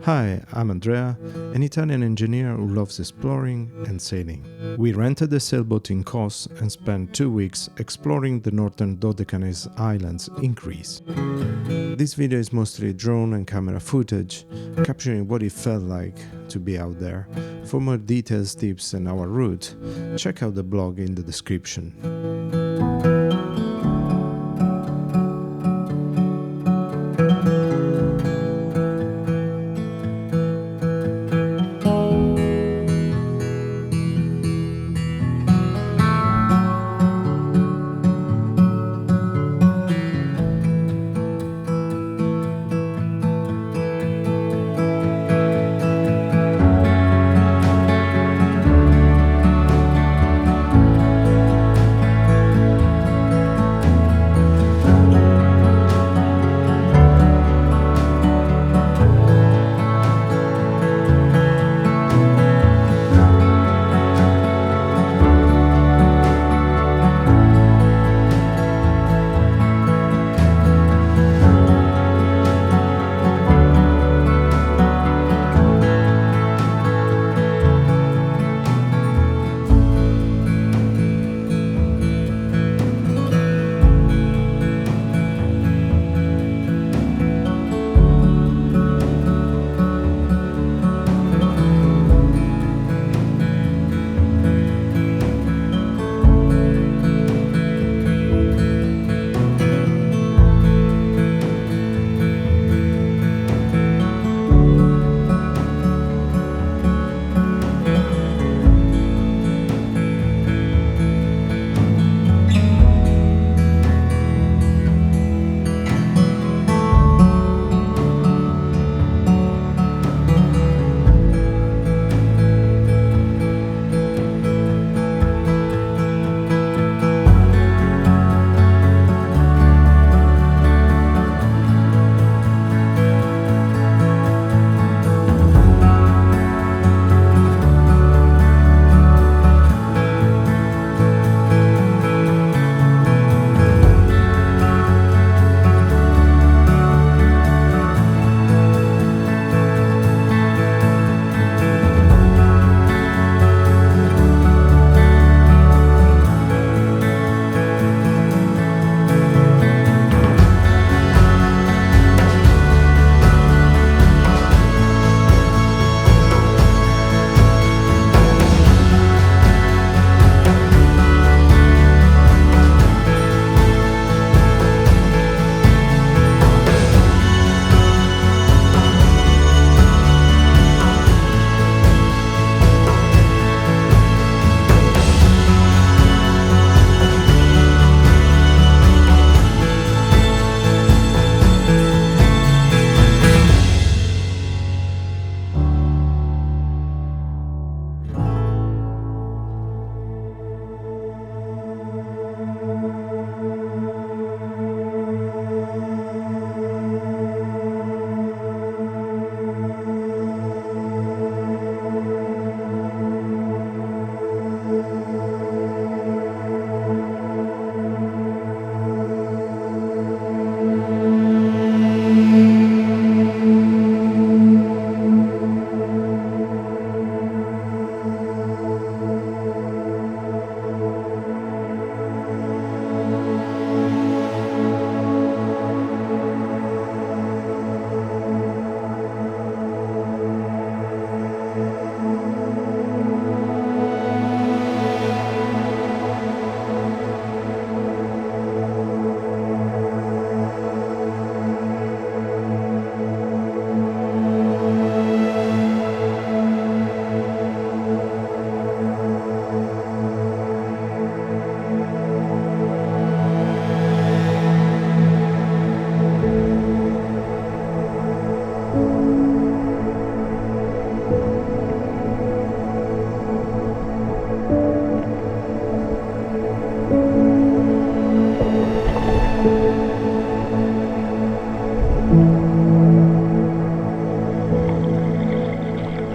Hi, I'm Andrea, an Italian engineer who loves exploring and sailing. We rented a sailboat in Kos and spent 2 weeks exploring the northern Dodecanese islands in Greece. This video is mostly drone and camera footage, capturing what it felt like to be out there. For more details, tips and our route, check out the blog in the description.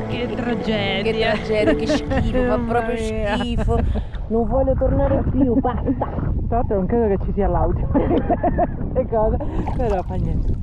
Che tragedia, che schifo, fa proprio schifo. Non voglio tornare più, basta. Tra l'altro non credo che ci sia l'audio. Le cose, però fa niente.